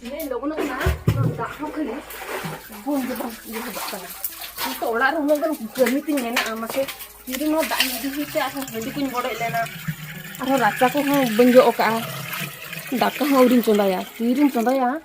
ini logo na tak mau kali bun je bang dia buat kana itu olah rumah kan gami tin ngena amake kiri no dak ni hite asa hedi kun bodoi lena aro racha ko ha banjo oka daka ha urin chondaya kirin chondaya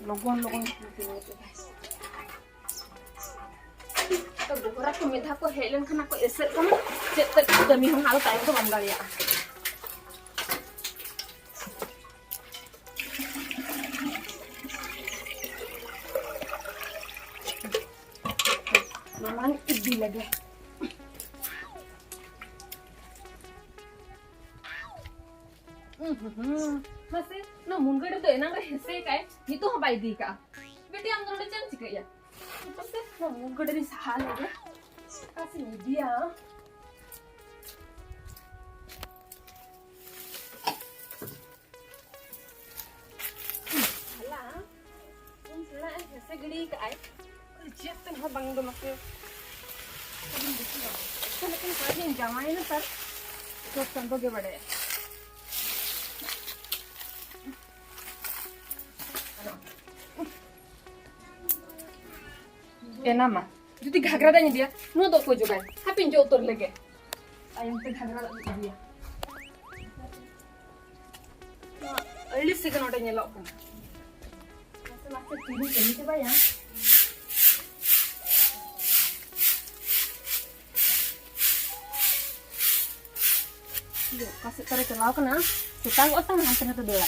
logon तो गोरा को मेधा को Helen खाना को asset को चेत तक कमी हम हाल टाइम को बंद गया मामा इड्डी लगे मसे ना मुंगड़े तो एना रे हेसे काय नी तो हबाई दी का बेटी हम दोनों चंच चिकया मसे ना मुंगड़े री सहाल लगे कासी नी दिया हला उन सला हेसे गड़ी काय चेतन हो बंग दो मसे तो लेकिन काजी जमाई ना सर तो संतो के बड़े nama jadi घाघरा दानी दिया नो दो को जुगाय हापिन जो उतर लगे आयम ते घाघरा दानी दिया अल्ली सेकंड ओटे नेलो को मसे लासे तीन केनी के बाया यो कासे करे चलाओ कना सेता गो ता हाथ ने तो देला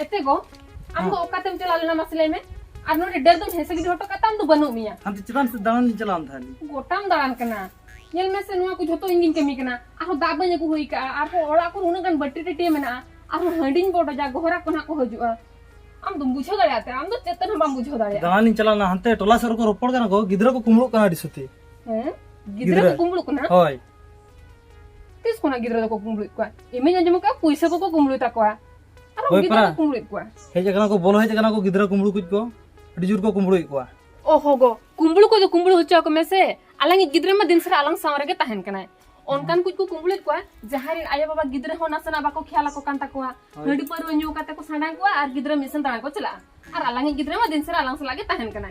एते गो हम गो ओकातेम चला लेना मसले में আর নরে ডেল তো হেসে গিয়ে হটো কাতাম তো বনু মিয়া हम तो चिकन से दान चलाम थाली গোটাম দাঁড়ান কেনা নেল মেসে নোয়া কো ঝতো ইঞ্জিন কেমি কেনা আরো দাবাñ কো হই কা আর ওড়া কো উনা গান বট্টি টেটে মেনা আর হডিন বড় যা গোহরা কোনা কো হজুआ हम तुम बुझो दाड़ाते हम तो चेतन हम बुझो दाड़े दान चलाना हंते टोला सर को रोपड़ कना को गिदरा को कुमड़ो कना दिसते हैं गिदरा को कुमड़ो कना होय किस कोना गिदरा को कुमड़ो को इमे जम का पैसा को कुमड़ो ताको और गिदरा को कुमड़ो को हे जगना को बोलो हे जगना को गिदरा कुमड़ो कुछ को डिजुर को कुमड़ो को ओहो गो कुमड़ो को जो कुमड़ो होचा को में से अलंग गिदरा में दिन से अलंग सावरे के तहन कना ओनकान कुछ को कुमड़ो को जहारी आया बाबा गिदरा हो नसना बाको ख्याल को कांता को हडी पर वन्यो काते को साडा को और गिदरा मिशन ता को चला और अलंग गिदरा में दिन से अलंग से लागे तहन कना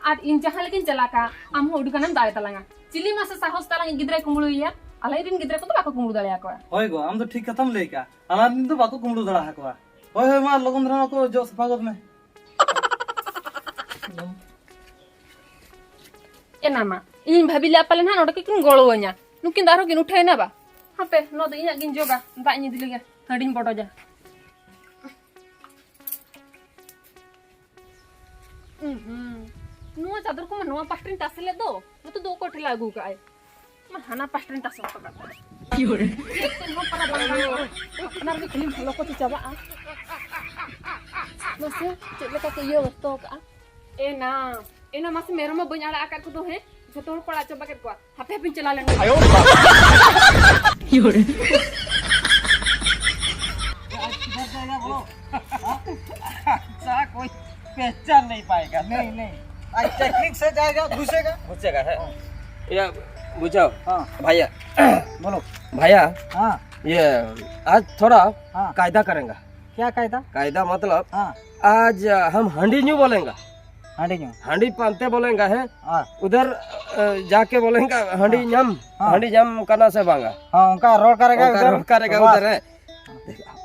और इन जहां लेकिन चला का हम होडी कनम दाय तलंगा चिली मासे साहस तलंग गिदरा कुमड़ो या अलई दिन गिदरा को तो बाको कुमड़ो दळया को होय गो हम तो ठीक कथम लेका अला दिन तो बाको कुमड़ो दड़ा को होय होय मा लगन धरा को जो सफागत में एनामा इन भाबिला पालन हा नोडके किन गोळोव냐 नुकिन दारो किन उठाय ना बा हापे नो दो इना किन जोगा दानी दिलेगा हडिन बडो जा नुआ चादर को नुआ पास्ट्रिन तासले दो न तो दो कोठी लागू काय मन हाना पास्ट्रिन तास तो का की हो रे हम para bang अपना के फिल्म फलो को चाबा मसे चले का यो वस्तो का एना मासे मेरो में बन आला आकार को तो है जतो पड़ा चबा के को हापे पिन चला लेंगे आयो योरे सा कोई पहचान नहीं पाएगा नहीं आज टेक्निक से जाएगा घुसेगा है या बुझाओ हाँ भैया बोलो भैया हाँ ये आज थोड़ा हाँ कायदा करेंगे क्या कायदा कायदा मतलब हाँ आज हम हंडी न्यू बोलेंगे हंडी पालते बोलेंगे है हाँ उधर जाके बोलेंगे हंडी जम हाँ। हंडी जम करना से बांगा हाँ उनका रोड करेगा उधर है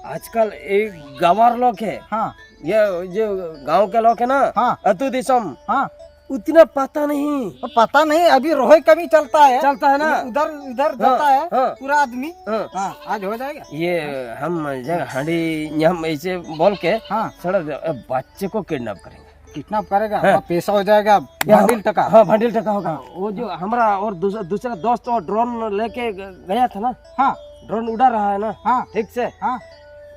आजकल एक गवार लोग है हाँ ये जो गांव के लोग है ना हाँ अतु दिसम हाँ उतना पता नहीं तो पता नहीं अभी रोहित कभी चलता है ना उधर जाता है हाँ। पूरा आदमी हाँ। हाँ आज हो जाएगा ये हम हंडी हम ऐसे बोल के हाँ सड़क बच्चे को किडनैप करेंगे किडनैप करेगा हाँ। पैसा हो जाएगा बंडल टका हाँ बंडल टका होगा वो जो हमारा और दूसरा दोस्त और ड्रोन लेके गया था ना हाँ ड्रोन उड़ा रहा है ना हाँ ठीक से हाँ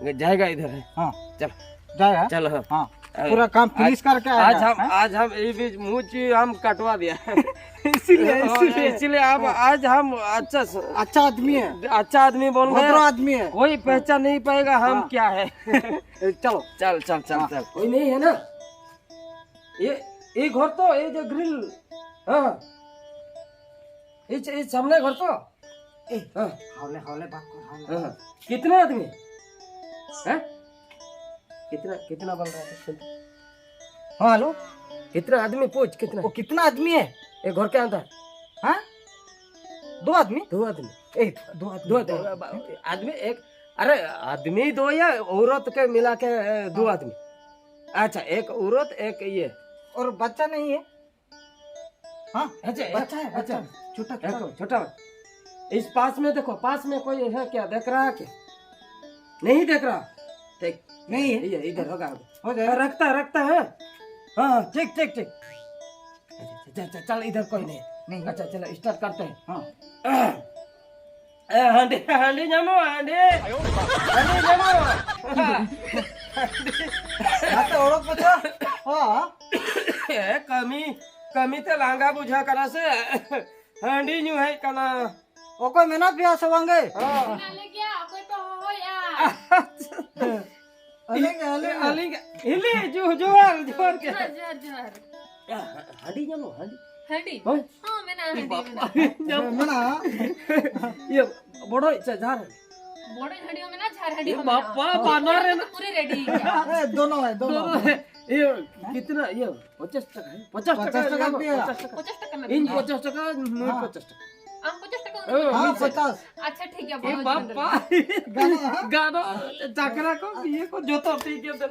जाएगा इधर है हाँ चल जाएगा चल हाँ हाँ पूरा काम फिनिश करके आज आएगा हम ये बीच मुँह हम कटवा दिया इसीलिए अब आज हम अच्छा आदमी है अच्छा आदमी बोल भद्र रहे आदमी है कोई पहचान नहीं पाएगा हम हाँ। क्या है चलो चल चल चल चल कोई नहीं है ना ये घर तो ये जो ग्रिल हाँ ये सामने घर तो हौले बात कर कितने आदमी हैं कितना कितना बोल रहा है सुन। हाँ हेलो, कितना आदमी पूछ कितना वो कितना आदमी है? एक घर के अंदर हाँ, 2 आदमी। 2 आदमी ए 2 आदमी, 2 आदमी एक अरे आदमी 2 या औरत के मिला के 2 आदमी। अच्छा एक औरत एक ये और बच्चा नहीं है? हाँ अच्छा बच्चा है, बच्चा छोटा एक छोटा। छोटा इस पास में देखो, पास में कोई है क्या, देख रहा है क्या? नहीं देख रहा, ठीक नहीं है, ये इधर होगा, हो जाएगा। रखता है। हाँ ठीक ठीक ठीक। अच्छा, चल इधर कोई नहीं। नहीं। अच्छा चलो स्टार्ट करते हैं। हाँ हांडी हांडी जामो हांडी हांडी जामो आता ओळख बच्चा। हाँ ए कमी कमी ते लांगा बुझा करा से हांडी न्यू है कना ओ कोई मेना पिया सवांगे। हाँ ले गया कोई तो हो या अले अलिंग हिली जोर के जर हांडी जामो हांडी हडी ओए हां मैं ना हडी मेना ये बड़ो झार बड़े हडियो में ना झार हडी ये बापा बानर है ना पूरे रेडी क्या ए दोनों है, दोनों। ये कितना ये 50 टका है 50 टका 50 टका भी है। 50 टका 50 टका में इन 50 टका नोट हाँ। 50 टका हम 50 टका हाँ हाँ, 50। अच्छा ठीक है ये बहुत बापा गाना गाना जाकरा को ये को जोतो ठीक है दर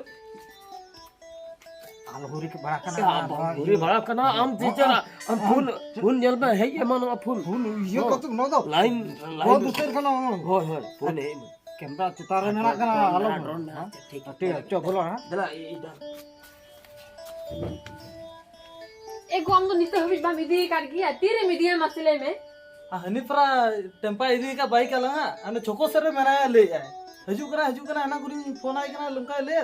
आलूरी के बड़ा खाना। पूरी बड़ा कना हम टीचर हम फूल जल में है ये मानो फूल ये को तुम नो दो लाइन वो लाइन दूसरे खाना हो फूल है कैमरा चितारे मेरा खाना आलो ड्रोन में ठीक ठीक है चलो बोलो। हाँ दला इधर एक हम तो नीचे हबी बा मिदी कर गया तेरे मिदी मसले में हनी परा टेम्पा इदी का बाइक आला अने छोको सरे मेरा ले आए हजू करा एना कुरी फोन आई कना लुमका ले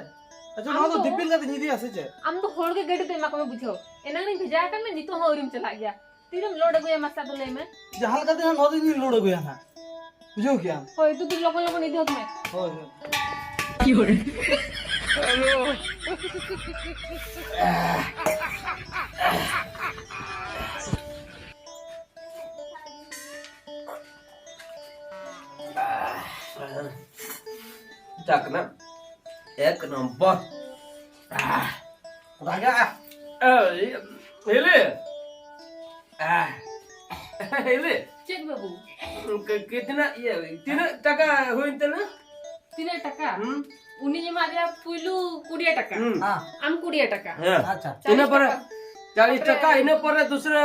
अच्छा ना तो दिपिल का निदी आसे छे हम तो होड़ के गड्ढे ते मा को बुझो एना नहीं भेजा कर मैं नीतो होरिम चला गया तेरे लोड गया मसा तो ले में जहाल का दिन 9 दिन लोड गया ना बुझो क्या होय तू लोगों नहीं दो तुम्हें होय चकना एक नंबर राजा hele hele चेक बाबू कितना ये 3 टका होइन त ना 3 टका उनी जमा दिया पुलू 20 टका हाँ हम 20 टका अच्छा इने पर 40 टका इने पर दूसरा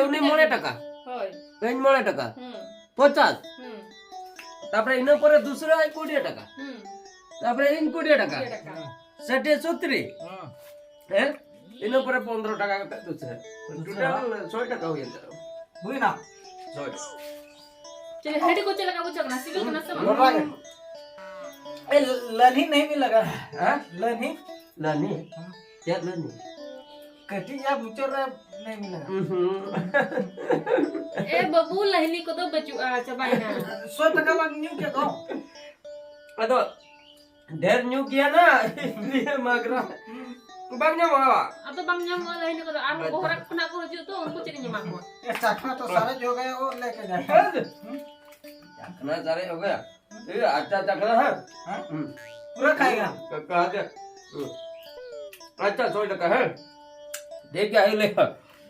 उनी मोने टका होय गंज मोने टका 50 तापरे इने पर दूसरा 20 टका तापरे इन 20 टका 60 70 हैं इने पर 15 टका का दूसरा टोटल 100 टका हुई हुई ना 100 चले हेड को चला का वो चकना सिविल का नस्ता बोल रहा है ए लनी नहीं भी लगा हां लनी लानी क्या लानी कटी या बुचर नहीं मिला। ए बबू लहनी को तो बचू अच्छा भाई ना 100 टका मांग न्यू क्या दो अदो ढेर न्यू किया ना इसलिए मागरा bangnya mau apa अब तो बंगला में लहनी को आप को हरक पना को जो तो उनको चली जमा को ये चाखना तो सारे जो गए वो लेके जाए। चखना सारे हो गया ये अच्छा चखना है हाँ? पूरा खाएगा कहा दे अच्छा 100 टका है देख क्या है ले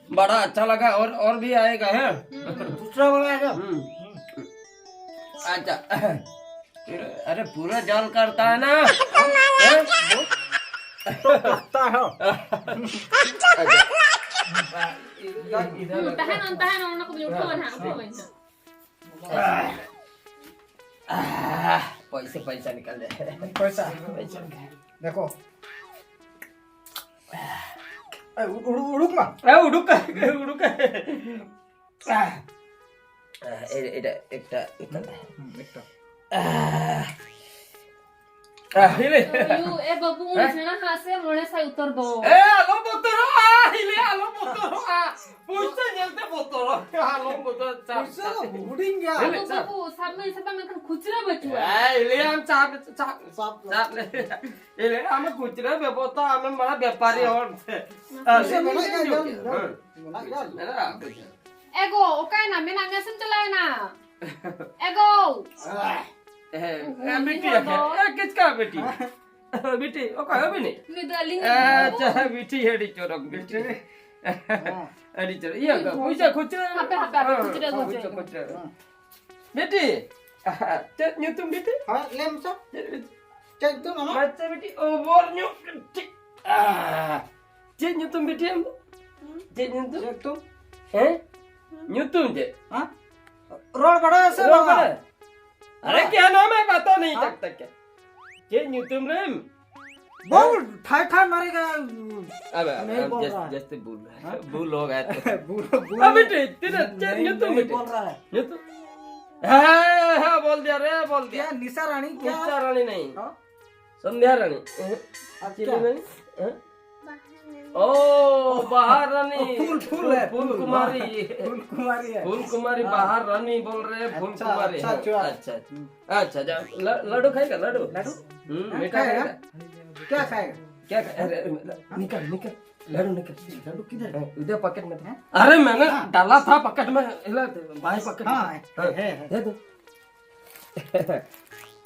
बड़ा अच्छा लगा और भी आएगा है दूसरा वाला आएगा। अच्छा अरे पूरा जाल करता है ना लगता है इधर तहन उनको भी उठो ना उठो पैसे पैसा निकल जाए पैसा पैसा देखो उड़ुक मा उड़ुक এটা একটা hele यू ए बबू उनसे ना हासे मोने से उतर दो alo botoro hele alo botoro pucha jelte botoro alo botoro पैसा उड़िंग गया। hele बबू सब में kan खुचरा बचुआ hele am chap le hele am खुचरा बेबोतो am बड़ा व्यापारी और पैसा बना क्या मेरा एगो ओकाय ना मेना नसम चलाए ना एगो बेटी है किसका बेटी बिटी ओका है बिनी ᱱᱩᱭ ᱫᱚ ᱟᱹᱞᱤᱧ अच्छा बिटी हेडी चोरक बिटी अड़ी चोर ये का पैसा खुचरा हापे हापे हापे खुचरा खुचरा खुचरा बेटी चल न्यूतुम बेटी हाँ ले मचा चल तू मामा macam बेटी ओवर न्यू चल न्यूतुम बेटी हम चल न्यूतुम चल तू हैं न्यूतुम जे हाँ रोड बड़ा है से मामा अरे क्या नाम है पता नहीं सकता क्या चल न्यूतुम रेम बोल ठाई ठाई मारेगा अब नहीं बोल रहा है। जैसे बोल रहा है भूल हो गया तो बुरा अब बेटी तेरा चल न्यूतुम नहीं बेटी बोल रहा है न्यूतुम हाँ बोल दिया रे बोल दिया क्या निशा रानी क्या निशा रानी नहीं हाँ? संध्या रानी अब चिली क्या? रानी हाँ? ओ बाहर रानी फूल है फूल कुमारी फूल कुमारी है फूल कुमारी बाहर रानी बोल रहे हैं फूल अच्छा, कुमारी अच्छा, हाँ, अच्छा। अच्छा अच्छा जा लड्डू खाएगा लड्डू लड्डू मीठा खाएगा? खाएगा क्या खाएगा क्या अरे निकल निकल लड्डू निकल लड्डू किधर है उधर पॉकेट में था अरे मैंने डाला था पॉकेट में बाएं पॉकेट हाँ, हाँ, है। दे दो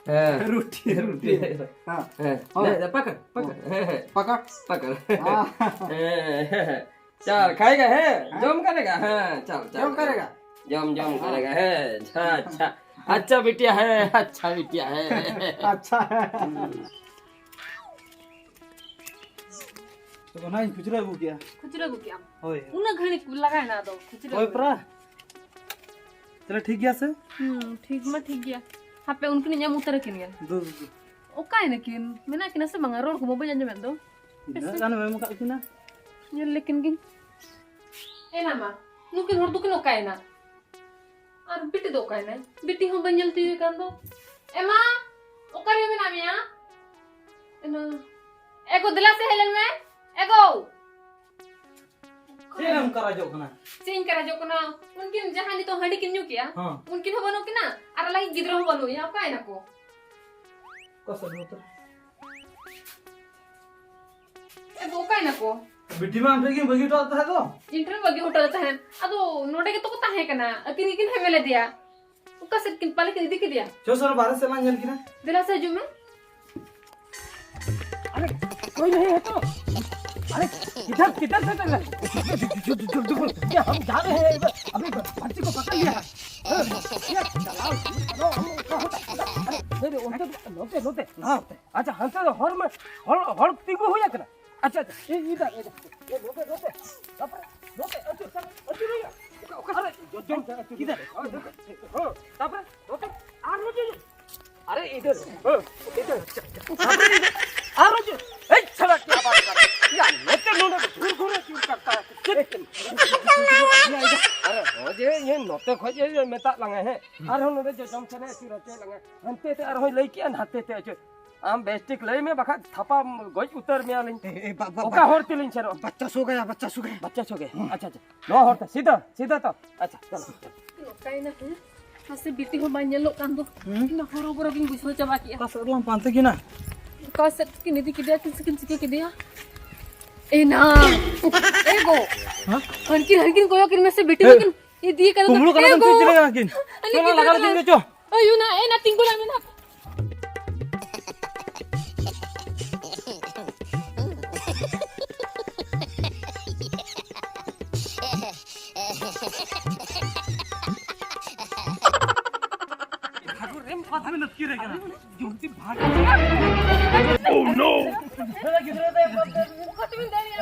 हाँ, रोटी रोटी हाँ दे दे पकड़ पकड़ पकड़ पकड़ हाँ चल खाएगा है जम करेगा हाँ चल चल जम करेगा? जम जम करेगा है अच्छा अच्छा अच्छा बिटिया है अच्छा बिटिया है अच्छा है तो बनाई खुचरा वो क्या खुचरा गुकिया होय उना घणी लगाय ना दो खुचरा होय प्रा चलो ठीक गया से ठीक मा ठीक गया हापे उनकिन nyam utara kin yan दो okay na kin mena kin sa mga rol ko mo banyan jaman do kan मैं मुका किना nyel lekin gin ena ma nukin hor dukin okay na ar biti do okay na biti ho banjal ti kan do ema okari me na miya ena ego dila se helen me ego ये हम करा जो कना change करा जो कोना उनकिन जहां नि तो हंडी किन न्यू किया हां उनकिन हो बनो किना अर लगी गिद्रो हो बनो या काय ना को कसर होता ए वो काय ना को बिटी में हम की बगी तो आता है तो इंटरव्यू बगे होटल था है अदो नोडे के तो कता है कना अकिन किन है मेले दिया उका से किन पाले के दिख दिया जो सर बाहर से लांग किना दिला से जुमे अरे कोई नहीं है तो अरे किधर किधर से चल रहा क्या हम जा रहे हैं अभी बच्चे को पकड़ लिया अरे उनके लोटे लोटे हाँ अच्छा हंस हॉल में हॉल तीगो हो जाता अच्छा अच्छा ये इधर ये लोटे लोटे लोटे अच्छा अरे जो किधर हां तापर लोटे आ लोटे अरे इधर इधर आ रोज ए चला क्या बात कर या लोटे लोटे घूर घूर क्यों करता है अरे हो जे ये नोते खोजे ये मेता लंगे है अरे हो नोते जो जम चले सिरते लंगे अंते ते अरे हो लई के हाते ते अचे आम बेस्टिक लई में बखा थपा गोज उतर में आलिन ओका होरती लिन छरो बच्चा सो गया बच्चा सो गए अच्छा अच्छा नो होरता सीधा सीधा तो अच्छा चल काय ना है हसे बिटी हो banyan lo kan do ना हरो बरो किन बुझो चबा किया कसर लांग पांते किना का से किन दी किदिया किन के दिया ए ना एगो हां हरकिन कोयो किन में से बिटी किन ये दिए कर कुमड़ू कना तुम चलेगा किन चलो लगा दिन में जो अयो ना ए ना तिंगो ना ना हाथ में लटकी रह गया जुमती भाग ओह नो किधर है मुखत में दे दिया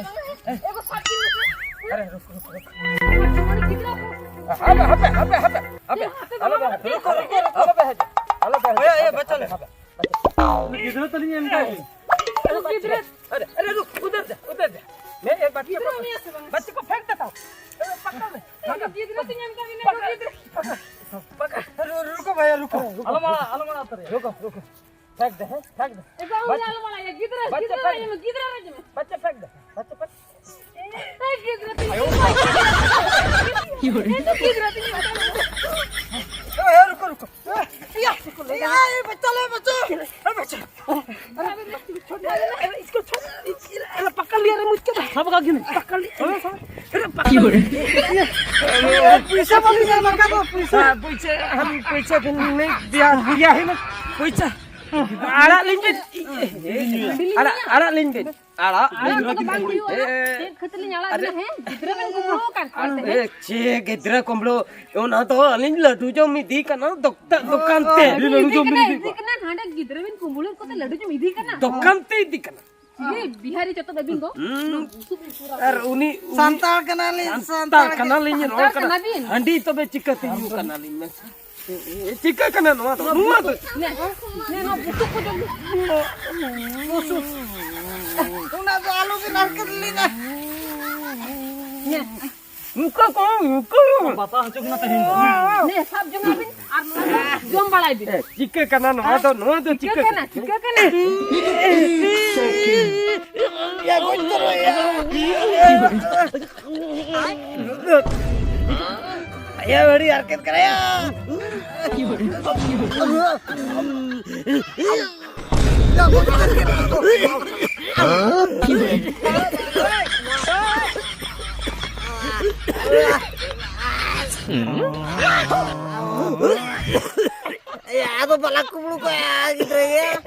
एगो साथी अरे रुक रुक रुक हमारे कितना ये बच्चा ले किधर चली है इनका किधर अरे अरे रुक उधर जा मैं एक बच्चे को फेंक देता हूँ पकड़ ले किधर से हम कभी नहीं पकड़ रुको भैया रुको अलमाड़ा उतर रुको रुको फेंक दे फेंक दे ए गांव में आलो वाला ये किधर है बच्चे किधर है में बच्चे फेंक दे बच्चे फेंक ए किधर किधर रुको रुको ये बच्चा ले बच्चा अरे इसको छोड़ अरे पकड़ लिया रे मुझके सब का गिन पकड़ लिया पैसा बोल दिया लड़का को पैसा पैसे हम पैसे नहीं दिया है ना पैसा आड़ा लेंगे arak lingkin. Arak. Alang ko bang diyo na. Khatli nyala na he. Gidra ben kumbulu kan. Che gedra komblo ona to aling ladu jo midi kana dukan te. Kana handa gidra ben kumbulu ko te ladu jo midhi kana. Dukan te di kana. Ye bihari choto babingo. Ar uni santal kanalin santal kanalin ro kana. Kanabin. Handi to be chikka te yu kanalin mes. Chikka kana no to. Nuwa to. Ne no putuk ko jom. una to alu ki narkat lina Ne Muka ko muka. Bapak hacuk na tahin. ne sab jom abin ar jom balai bin. Chikka kana no to chikka. Chika kana. ya gontro ya ya bari harkat kare ya ya apa balak kumbulu ko ya gitu ya